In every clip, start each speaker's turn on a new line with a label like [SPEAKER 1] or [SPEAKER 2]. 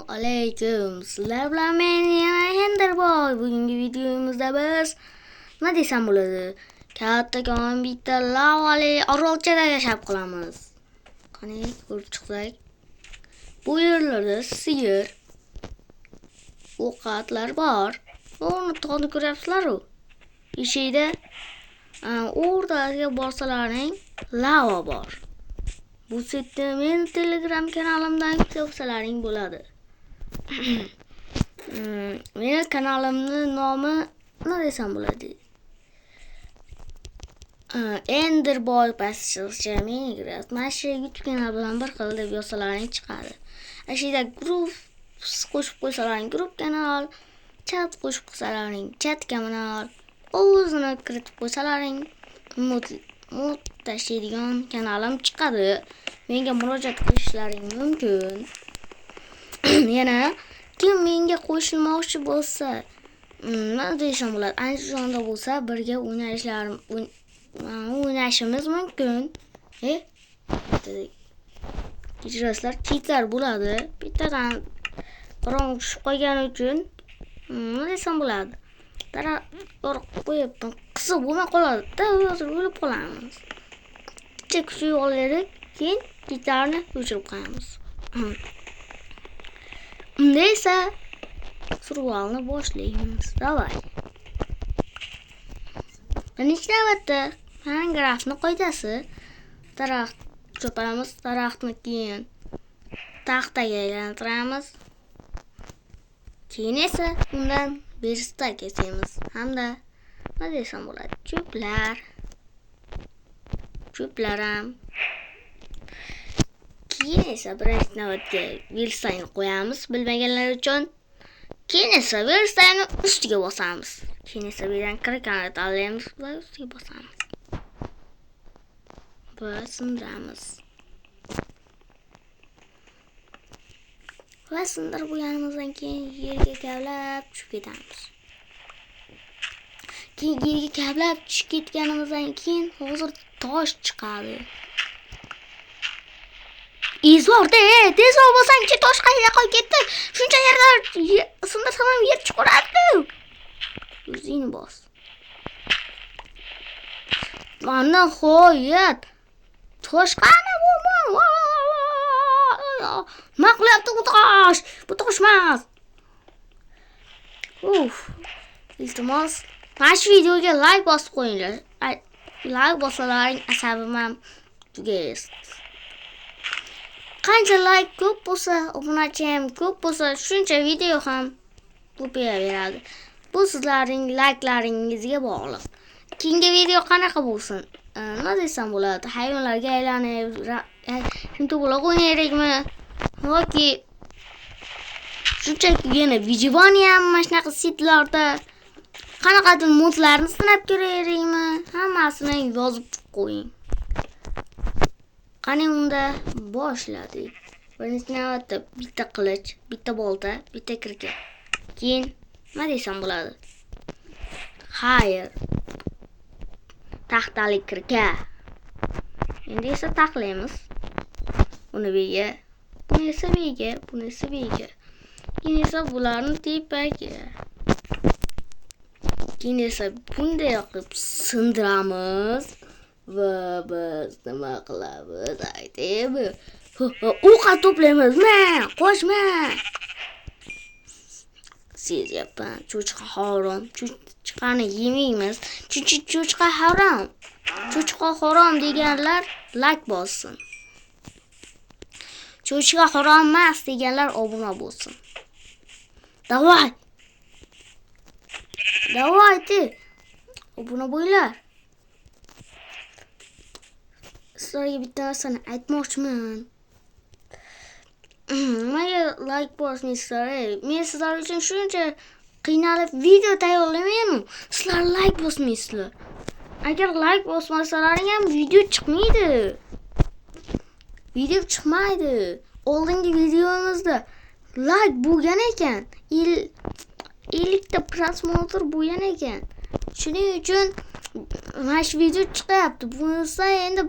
[SPEAKER 1] Alaykum. Sizlar bilan men yana Henderboy. Bugungi videomizda biz nima desam bo'ladi? Kattakon bitta lavali orolchada yashab qolamiz. Qani ko'rib chiqsak. Bu yerlarda sigir, ovqatlar bor. Uni tog'ni ko'ryapsizlar-ku. Ishida o'rtaga borsalaring lava bor. Bu setni men Telegram kanalimdan ko'rsalaring bo'ladi. Meni kanalimning nomi nima desam bo'ladi? Enderboy pastcha Minecraft. Mana shu YouTube kanal bilan bir xil deb yozsalaring chiqadi. Ashida grup qo'shib qo'ysalaring grup kanal, chat qo'shib qo'ysalaring chat kanal, o'zini kiritib qo'ysalaring mod tashlaydigan kanalim chiqadi. Menga murojaat qilishlaring mumkin. Yana kim menga qo'shilmoqchi bo'lsa, nima deyishim bo'ladi? Andijonda bo'lsa birga o'ynashimiz mumkin. Kechirasizlar, kitlar bo'ladi. Bittadan biron tushib qolgani uchun nima desam bo'ladi? Daraxt qo'yib qisiq bo'lmay qoladi. O'lib qolamiz. Bitta kuchi olaylik, keyin kitlarni o'chirib qo'yamiz. Unda esa survivalni boshlaymiz. Davay. Birinchi navbatda Minecraftni qoidasi daraxt cho'pamiz, daraxtni keyin taxtaga aylantiramiz. Keyin esa undan berista kesamiz. Hamda nima desam bo'ladi? Cho'plar ham. Keyin esa birinchi navbatga verstayni qo'yamiz, bilmaganlar uchun. Keyin esa verstayni ustiga bosamiz. Keyin esa birdan kirkani tanlaymiz va ustiga bosamiz. Va sindiramiz. Va sindirib bo'lganimizdan keyin yerga kavlab tushib ketamiz. Keyin yerga kavlab tushib ketganimizdan keyin hozir tosh chiqadi. Izvorda, tezroq bo'lsangchi, tosh qayerga qolib ketdi? Shuncha yerda sindirsam ham yer chiqaradi. O'zing bos. Mana xo'yat. Tosh qani bu? Nima qilyapti bu tosh? Bu tosh emas. Iltimos, mana shu videoga like bosib qo'yinglar. Like bosalaring asabim ham tugaysiz. Qancha like ko'p bo'lsa, obunachi ham ko'p bo'lsa, shuncha video ham ko'payaveradi. Bu sizlarning like'laringizga bog'liq. Keyingi video qanaqa bo'lsin? Nima desam bo'ladi? Hayvonlarga aylanib, to'g'riq o'ynaylikmi? Yoki shunchaki yana Vijivani ham mana shunaqa setlarda qanaqadir modlarni sinab ko'raylikmi? Hammasini yozib qo'ying. Qani unda boshladik. Birinchi navbatda bitta qilich, bitta bolta, bitta kirka. Keyin nima desam bo'ladi? Hayır. Taxtali kirka. Endi esa taxlaymiz. Buni bega, buni esa bega, buni esa bega. Keyin esa bularni tepaga. Keyin esa bunday qilib sindiramiz. Va biz nima qilamiz? Aytaymi? Ovqat to'playmiz. Qo'shma. Sezyapman. Cho'chqa harom. Cho'chqani yemaymiz. Cho'chqa harom. Cho'chqa harom deganlar like bossin. Cho'chqa harom emas deganlar obuna bo'lsin. Davay. Obuna bo'linglar. Sizlarga bitta narsani aytmoqchiman. Nimaga like bosmaysizlar? Men sizlar uchun shuncha qiynalib video tayyorlamayman. Sizlar like bosmaysizlar. Agar like bosmasalaring ham video chiqmaydi. Video chiqmaydi. Oldingi videomizda like bo'lgan ekan, 50 ta prosmotr bo'lgan ekan. Shuning uchun mana shu video chiqyapti. Bunisi endi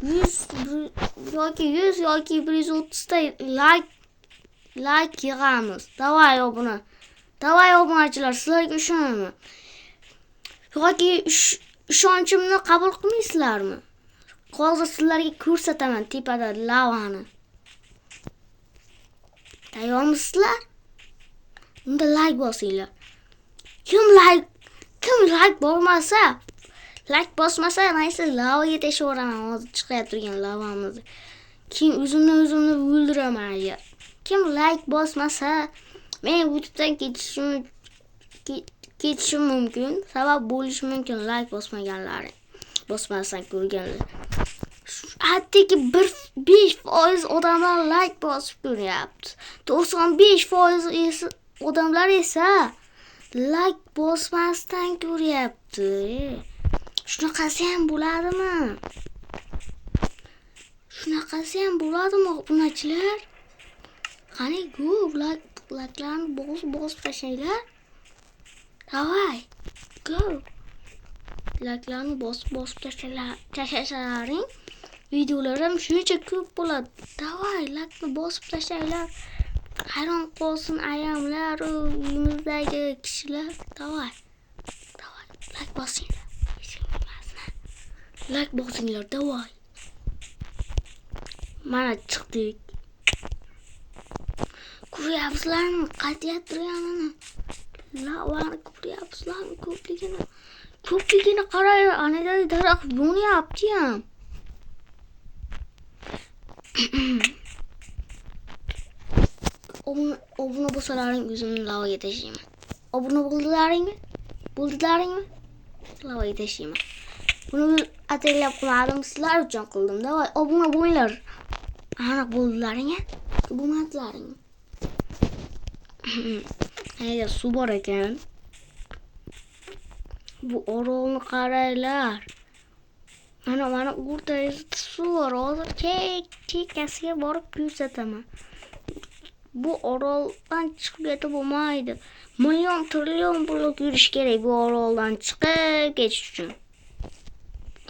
[SPEAKER 1] 100 yoki 130 ta like like yig'amiz. Davay obuna. Davay obunachilar, sizlarga ishonaman. Yoki ishonchimni qabul qilmaysizlarmi? Hozir sizlarga ko'rsataman tepada lavani. Tayyormisizlar? Unda like bosinglar. Kim like bosmasa, men siz lavaga tashiraman. Hozir chiqib turgan lavamiz. Kim o'zimni o'ldiraman agar. Kim like bosmasa, men YouTubedan ketishim mumkin. Sabab bo'lishi mumkin like bosmasdan ko'rganlar. Hattaki 5% odamlar like bosib ko'ryapti. 95% odamlar esa like bosmasdan ko'ryapti. Shunaqasi ham bo'ladimi, obunachilar? Qani ko'p like'larni bosib tashlaylar. Davay, ko'p like'larni bosib tashlashlaring, videolar ham shuncha ko'p bo'ladi. Davay, like'ni bosib tashlanglar. Hayron qolsin ayamlar, uyimizdagi kishilar. Davay, like bosinglar. Like bosinglar, davay. Mana chiqdik. Ko'ryapsizlarmi? Qaytib turganini. Lavani ko'ryapsizlarmi? Ko'pligini qarang, anada daraxt yonyapti ham. Obuna bo'lsalaring o'zimni lavaga tashlayman. Obuna bo'ldilaringmi? Lavaga tashlayman. Buni ataylab qilmadim, sizlar uchun qildim. Davay, obuna bo'linglar. Aniq bo'ldilaring-a? Bo'lmadlaring. Agar suv bor ekan, bu orolni qaranglar. Mana o'rtagida suv bor. Hozir chekkasiga borib ko'rsataman. Bu oroldan chiqib ketib bo'lmaydi. Million trillion pul yurish kerak bu oroldan chiqib ketish uchun.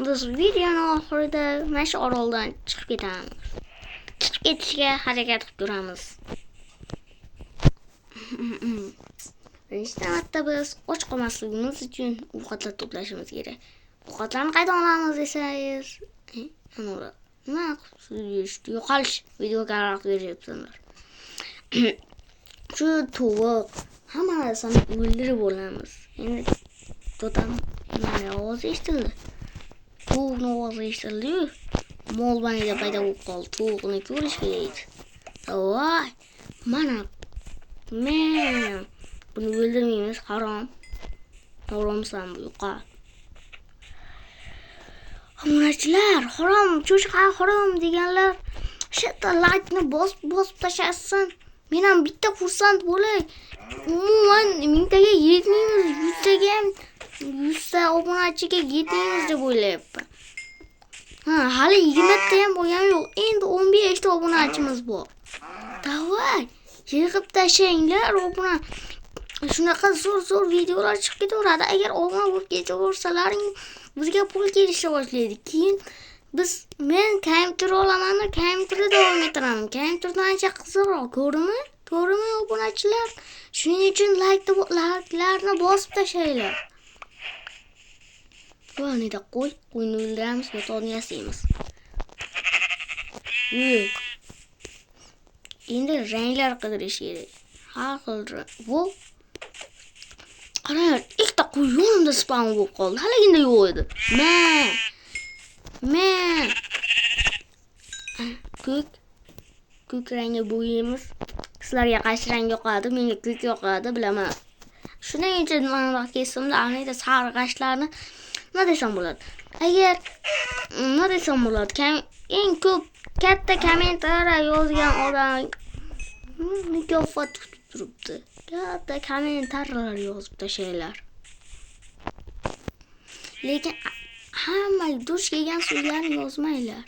[SPEAKER 1] Biz videoning oxirida mana shu oroldan chiqib ketamiz. Chiqib ketishga harakat qilib ko'ramiz. Birinchi navbatda biz och qolmasligimiz uchun ovqatlar to'plashimiz kerak. Ovqatlarni qayerdan olamiz desangiz, nima yo'qolish videoga qarab beryapsizlar. Shu tovuq hamma narsani o'ldirib olamiz. Endi to'tam ovozi eshitildi. Tovuqni ovozi eshitildi. Molbanida paydo bo'lib qoldi. Tovuqni ko'rish kerak. Voy, mana men buni o'ldirmaymiz, harom. Haromsan bu yo'qa. Obunachilar, harom, cho'chqa harom deganlar, shetda like-ni bosib tashlasin. Men ham bitta xursand bo'lay. Umuman mingtaga yetmaymiz, 100 ta obunachiga yetmaymiz deb o'ylayapman. Hali 20 ta ham bo'lgani yo'q. Endi 15 ta obunachimiz bor. Davay, yig'ib tashlanglar obuna. Shunaqa zo'r videolar chiqib ketaveradi. Agar obuna bo'lib ketaversalaring, bizga pul kelishni boshlaydi. Keyin men kompyuter olaman, kompyuterda davom etiraman. Kompyuterdan ancha qiziqroq, ko'rimi obunachilar. Shuning uchun like'larni bosib tashlanglar. Qo'ynida qo'yni o'ldiramiz, yotog'ini yasaymiz. Endi ranglar qidirish kerak. Har xil bu. Qarang, ikkita qo'y yonimda spawn bo'lib qoldi. Haligina yo'q edi. Ko'k rangga bo'yaymiz. Sizlarga qaysi rang yoqadi? Menga ko'k yoqadi, bilaman. Shuning uchun mana kesimda anida sariq g'ashlarni nima desam bo'ladi? Agar nima desam bo'ladi? Eng ko'p katta kommentariy yozgan odam mukofot kutib turibdi. Katta kommentariyalar yozib tashlanglar. Lekin hamma dush kelgan so'zlarni yozmanglar.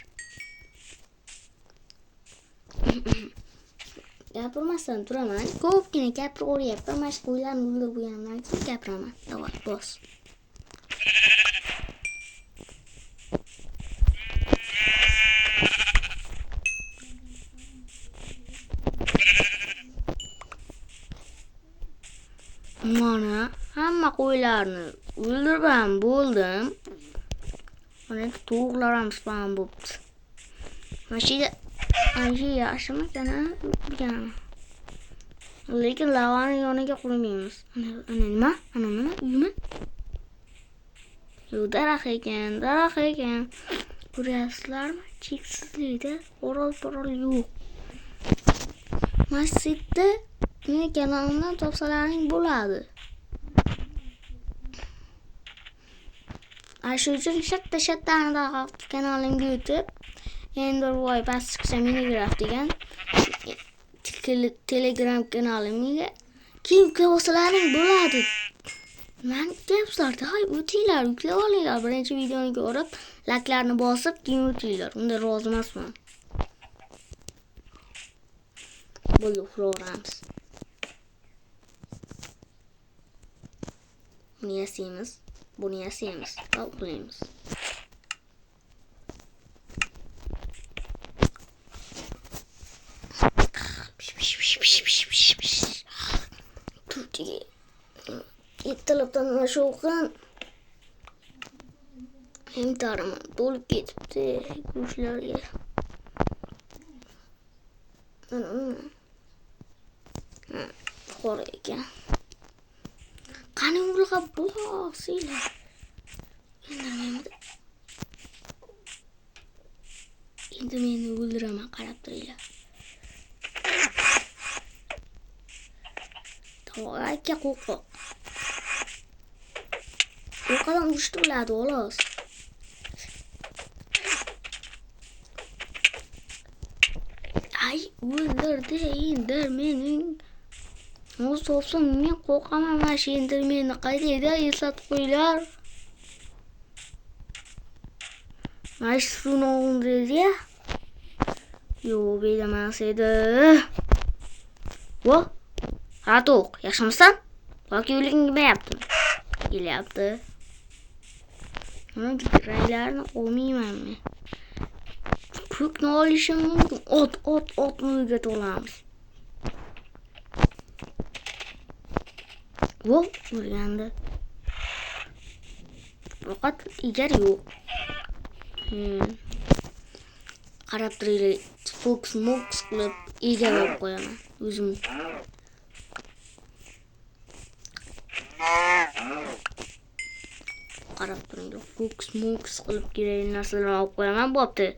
[SPEAKER 1] Gapirmasdan turaman. Ko'pgina gapiraveryapman. Mana shu qo'ylarni o'ldirib qo'yganimdan keyin gapiraman. Davay, bos. Mana hamma qo'ylarni o'ldirib ham bo'ldim. Mana tovuqlar ham spawn bo'libdi. Mana shu yaxshimikan o'lgan. Lekin lavani yoniga qo'ymaymiz. Ana nima? Uymi? Yo'q, daraxt ekan. Ko'ryapsizlarmi? Cheksizlikda orol yo'q. Masjidda meni kanalimdan topsalaring bo'ladi. Shu uchun shatta kanalimga o'tib, Enderboy pastqcha Minecraft degan Telegram kanalimga kim ko'rsalaring bo'ladi. Men gaplarda o'tinglar, yuklab olinglar. Birinchi videoni ko'rib, layklarni bosib, keyin o'tinglar. Unda rozi emasman. Bo'ldi, uxlayveramiz. Buni yasaymiz va uxlaymiz. Turkiga yetalabdan sho'qin intarimi to'lib ketibdi go'shtlarga. Xor ekan. Qani ularga boqsanglar. Endi meni o'ldiraman, qarab turinglar. Aka qo'rqoq. Qo'rqadan urushni biladi, xolos. Ay, o'ldirdi Endermening. O'z topsam men qo'rqaman, mana shu Endermenni qaydayda eslatib qo'yinglar. Mana shu suvni o'ldirish-ya. Yo'q, beramas edi. Vo, Xatoq, yaxshimisan? Yoki o'liging kelmayaptimi? Kelyapti. Mana ranglarni olmayman men. Ko'kni olishim mumkin. Ot mulga to'lamiz. Vo, o'rgandi. Faqat egar yo'q. Qarab turinglar, Fox qilib egalab qo'yaman o'zim. Qarab turinglar, Fox qilib kerak narsalarni olib qo'yaman, bo'pti.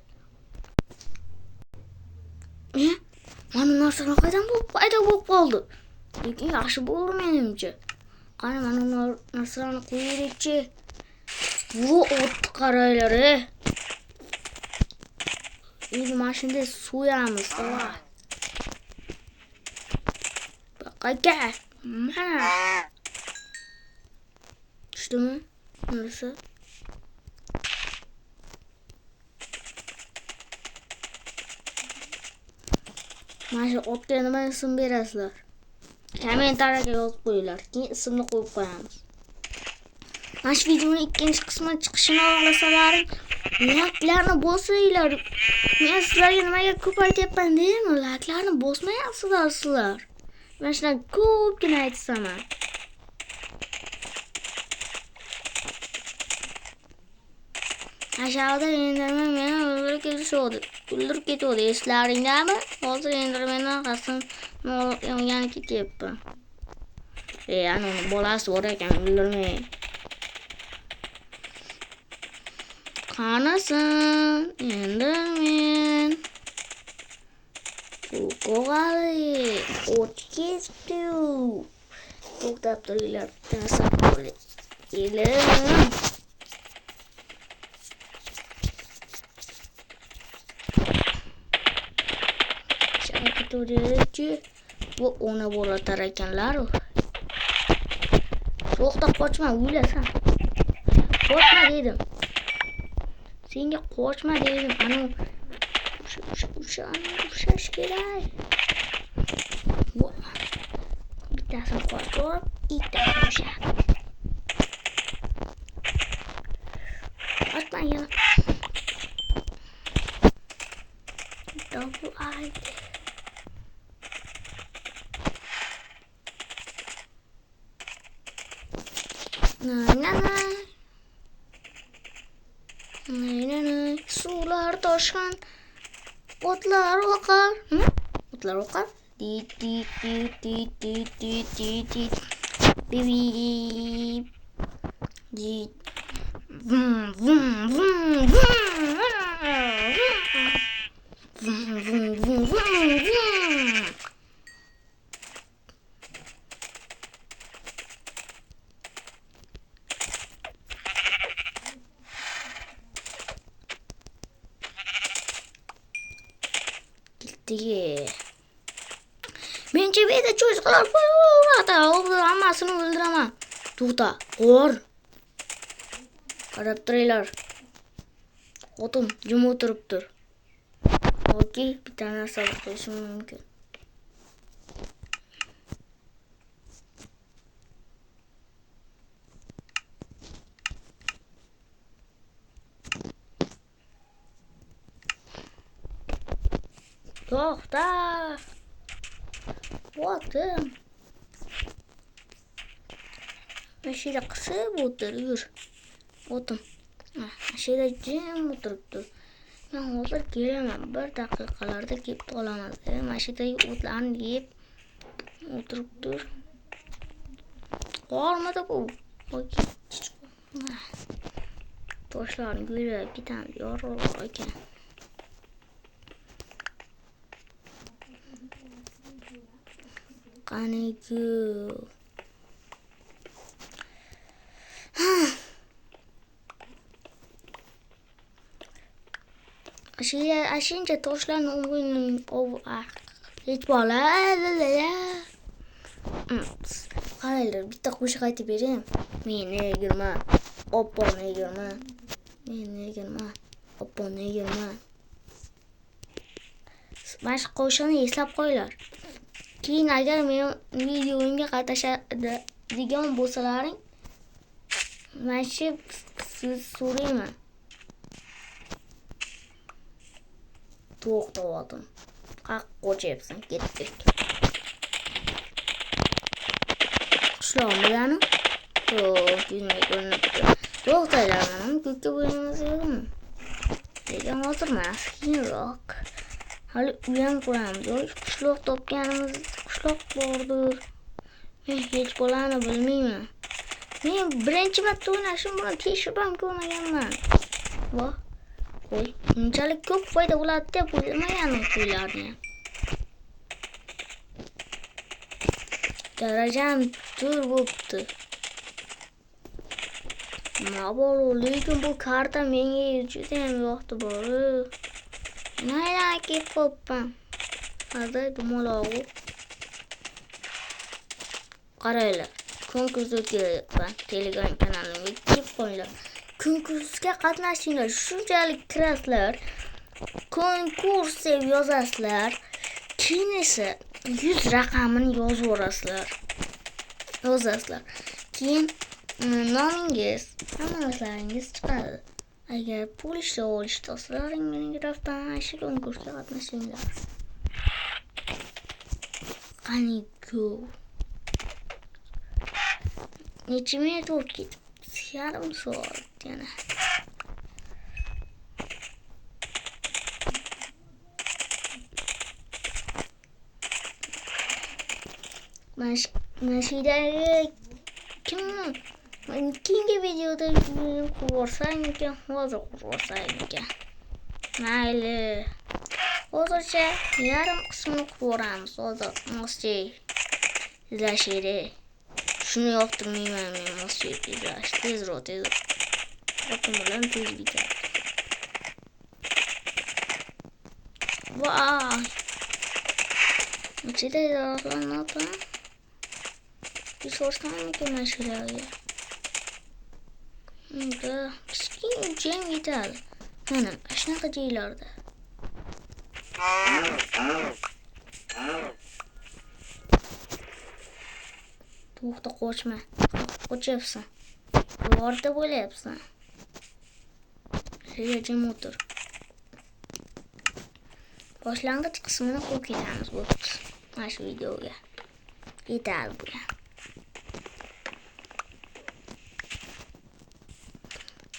[SPEAKER 1] Mana narsalar qaydan paydo bo'lib qoldi. Lekin yaxshi bo'ldi menimcha. Qani mana narsalarni qo'yaylikchi. Bu otni qaranglar. Endi mashinada so'yamiz, davay. Baqaga. Mana. Tushdimi? Narsa. Mana shu otga nima ism berasizlar? Kommentariyga yozib qo'yinglar. Keyin ismni qo'yib qo'yamiz. Mana shu videoning ikkinchi qismi chiqishini xohlasalaring, layklarni bosinglar. Men sizlarga nimaga ko'p aytyapman deymi? Layklarni bosmayapsizlar sizlar. Men shundan ko'pgina aytsaman. Aşağıda Enderman meni o'ldirib ketdi. Eslaringlarmi? Hozir Endermanning orqasidan yana ketyapman. Ana uni bolasi bor ekan, o'ldirmang. Qanasan, Enderman? Qo'g'ali, o't ketdi. To'xtab turinglar, tasab qo'ying. Elim. Bu ona bola tarakanlar. To'xta, qochma, o'lasan. Qochma dedim. Senga qochma dedim. Ana ushash kerak. Bittasini qochib, ikkitasini ushab. Qochma yana. Double eye. Nay. Suvlar toshgan, o'tlar oqar. O'tlar oqar. Dit. Bip. Dit. Vum. Gitti. Bence bir de çocuklar hammasini o'ldiraman. To'xta, qo'r. Qarab turinglar. Xotin jim o'tiribdir. Okey, bir narsa qo'yishim mumkin. To'xta. Xotin. Mashina qisib o'tir, yur. Xotin. Mashina jim o'tiribdi. Men hozir kelaman. 1 daqiqalarda kelib qolaman. Mashinadagi o'tlarni yeb o'tiribdi. Qormidi bu. Toshlarni go'ylab ketamiz. Yorug'roq ekan. Qaniku. Ashincha toshlarni hech bola. Qaranglar, bitta qo'shiq aytib berayim. Meni egirma, opponi egirma. Meni egirma, opponi egirma. Mana shu qo'shiqni eslab qo'yinglar. Keyin agar men videoimga qatnashadigan bo'lsalaring, mana shu siz so'rayman. To'xta o'tin. Qo'chibsan, ketdik. Qushlarni to'xtaylar, mana ko'kka bo'lmasligimi? Lekin hozir emas, keyinroq. Hali uyam quramiz. Qishloq topganimiz, qishloq bordir. Men hech bolani bilmayman. Men birinchi marta o'ynashim bilan tekshirib ham ko'rmaganman. Voh. Qo'y, unchalik ko'p foyda bo'ladi deb o'ylamagandim qo'ylarni. Darajam tur bo'pti. Mabolo, lekin bu karta menga juda ham yoqdi bori. Nayla kelib qoppan. Hozir dumaloqu. Qaranglar. Konkurs o'tkazayapman. Telegram kanalimga kelib qo'yinglar. Konkursga qatnashinglar. Shunchalik kirasizlar. Konkurs deb yozasizlar. Keyin esa 100 raqamini yozib yozasizlar. Keyin nomingiz, hamma narsaringiz chiqadi. Agar pul ishlab olishtasizlar, Minecraftdan shu konkursga qatnashinglar. Qaniku. Necha minut o'tib ketdi? Yarim soat yana. Mashidagi keyingi videoda qurvorsam ekan, hozir qurvorsam ekan. Mayli. Hozircha yarim qismini qurvoramiz. Hozir mo'sey izlashiri. Shuni yoqtirmayman men mo'sey izlash. Tezroq. Xotin bilan tez bitadi. Voy. Ichida yo'qlanmoqda. So'rasam ekan shularga. Kichkina jam yetadi. Mana shunaqa joylarda. To'xta, qochma. Qochyapsan. Devorda bo'layapsan. Jim o'tir. Boshlang'ich qismini qo'yib ketamiz bo'pti. Mana shu videoga. Yetadi bu ham.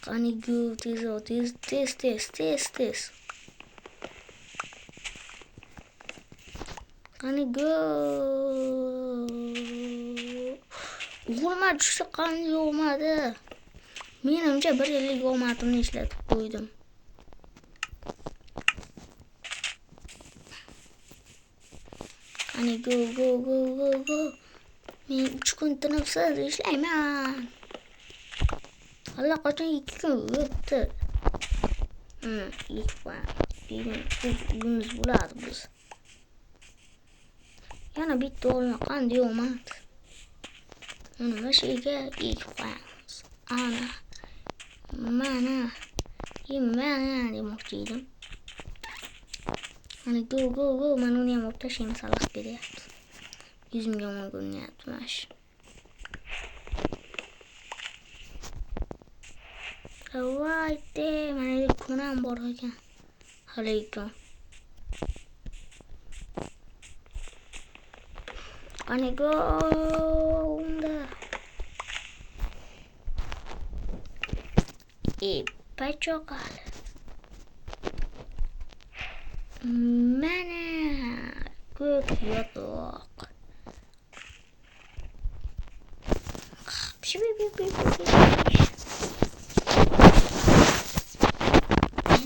[SPEAKER 1] Qani go tez. Qani go. Olmadı şu qani olmadı. Menimcha 1 yillik omadimni ishlatib qo'ydim. Qani go. Men 3 kun tinimsiz ishlayman. Allaqachon 2 kun o'tdi. 2 kun. Uyimiz bo'ladi biz. Yana bitta o'g'lini qanday omad. Mana shega ekib qo'yamiz. Ana. Mana demoqchi edim. Qani go. Mana uni ham olib tashlaymiz, salaq beryapti. Yuzimga yomon ko'rinyapti mana shu. Davayde, mana kunam bor ekan. Alaykum. Qani go unda. Pachoqal. Mana ko'k yotoq.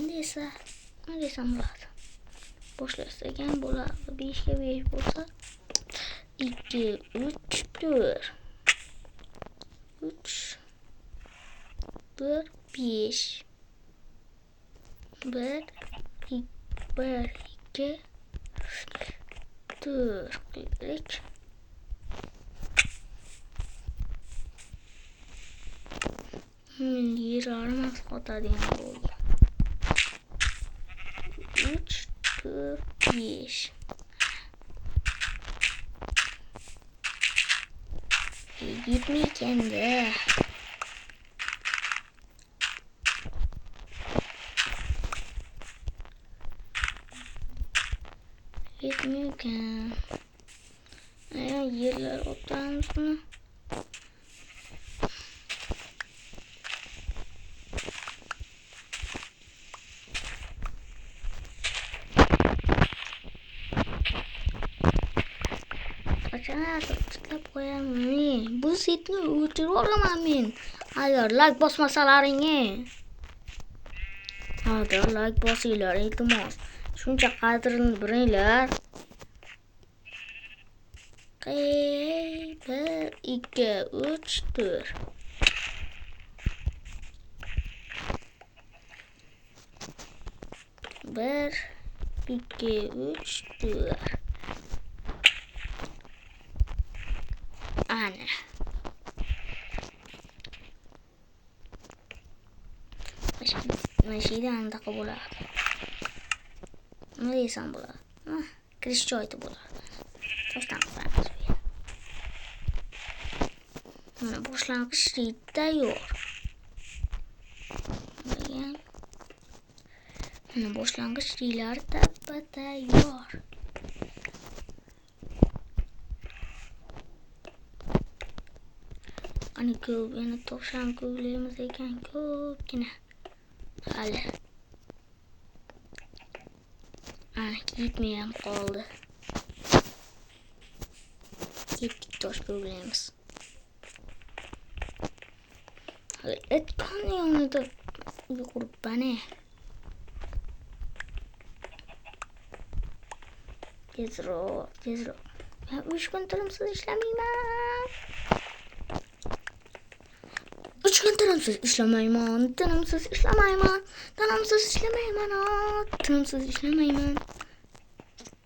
[SPEAKER 1] Nima desam bo'ladi? Boshlasak ham bo'ladi. 5 ga 5 bo'lsa 2, 3, 4. 3, 4, 5. 1, 2, 4 qildik. Yerim qotadigan bo'ldi. 3, 4, 5. Gitmeyken-de. Gitmiyorken. Yerler otamızmı? Tıklab qo'yaman. Bu setni o'chirib olaman men. Agar like bosmasalaring. Agar like bosinglar, iltimos. Shuncha qadrini bilinglar. 1, 2, 3, 4. Bir, 2, 3, 4. Ana. Mashina anaqa bo'ladi. Nima desam bo'ladi? Kirish joyi bo'ladi. Toshdan qo'yamiz. Mana boshlang'ich tayyor. Mana boshlang'ich reylari tayyor. Qani ko'p, yana to'shan ko'playmiz ekan, ko'pgina. Hali. Yetmay ham qoldi. Ketdik tosh ko'playmiz. Etkan yonida quribane. Tezroq. Ben 3 kun tinimsiz ishlamayman. 3 kun tinimsiz ishlamayman.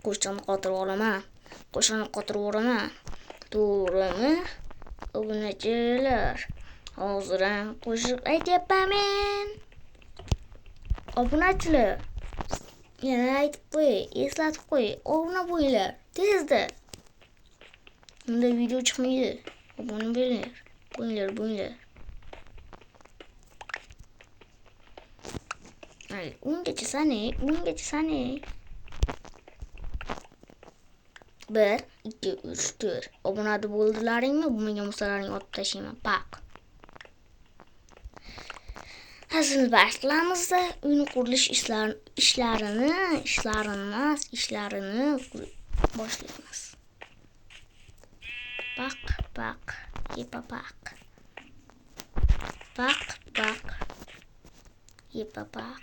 [SPEAKER 1] Qo'shni qotirib olaman. To'g'rimi? Obunachilar. Hozir ham qo'shiq aytyapman men. Obunachilar. Yana aytib qo'y, eslatib qo'y. Obuna bo'linglar. Tezda. Unda video chiqmaydi. Obuna bo'linglar. Ay, ungacha sanay. 1, 2, 3, 4. Obunada bo'ldilaringmi? Bo'lmagan bo'lsalaring otib tashlayman. Pak. Hazır başlamamızda uygun quruluş işlerini başlayacağız. Bak, yepa bak. Bak, yepa bak.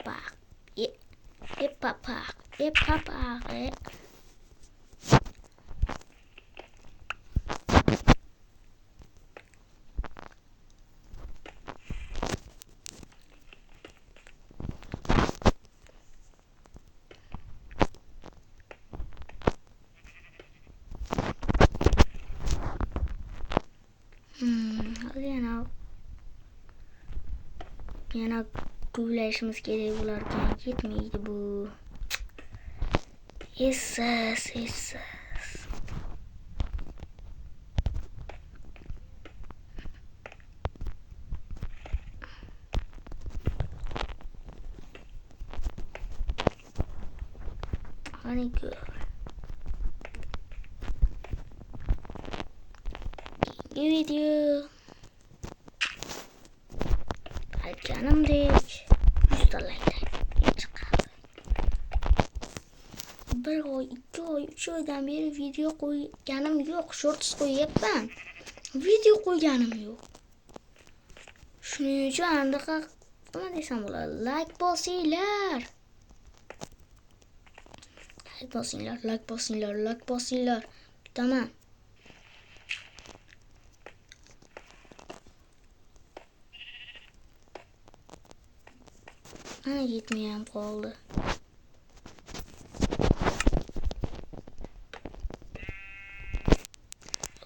[SPEAKER 1] Bak, yepa bak. Yana güvləşimiz gerek olarken gitmeydi bu. Essiz. Hani gör. Video. Hadi canım dik. 100 dolaydan çıkardı. Bir oy, 2 oy, 3 oydan beri video koyganım yok. Shorts koyapman. Video koyganim yok. Shuning uchun andaqa nima desam bo'ladi? Like bosinglar. Tamam. Ana gitmeyem qoldi.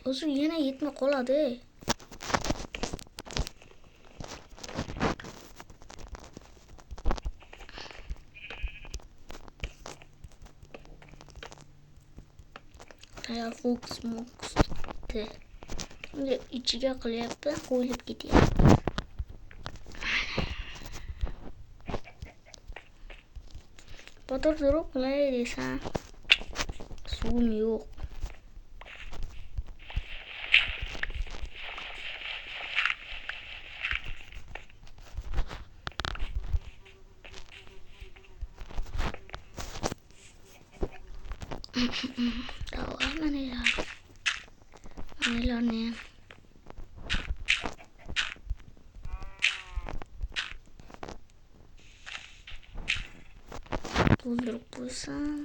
[SPEAKER 1] O'zi yana yetmay qoladi. Hayal fokus gitti. Şimdi içiga qilyapti, qo'yilib ketyapti. Botir durib qilay desam, suvim yo'q. Manilar ne? To'ldirib qo'ysam.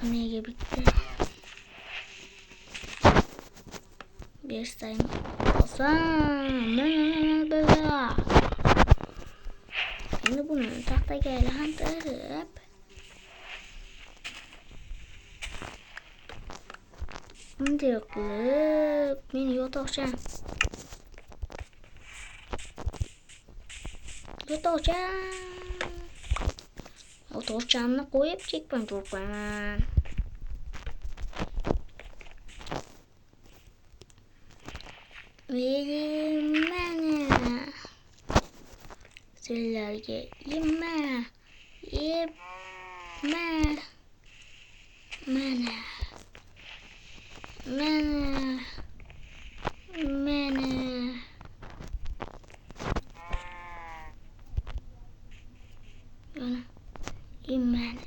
[SPEAKER 1] Nega bitti? Bersayım. Olsam. Şimdi bunu taxtaga aylantirib bunday qilib meni yotoqchamni qo'yib checkpoint urib qo'yaman. Mana sizlarga yema. Mana. Yemani.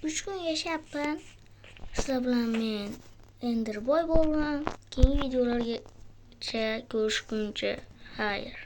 [SPEAKER 1] 3 kun yashapman. Sizlar bilan men Enderboy bo'lgan. Keyingi videolargacha ko'rishguncha xayr.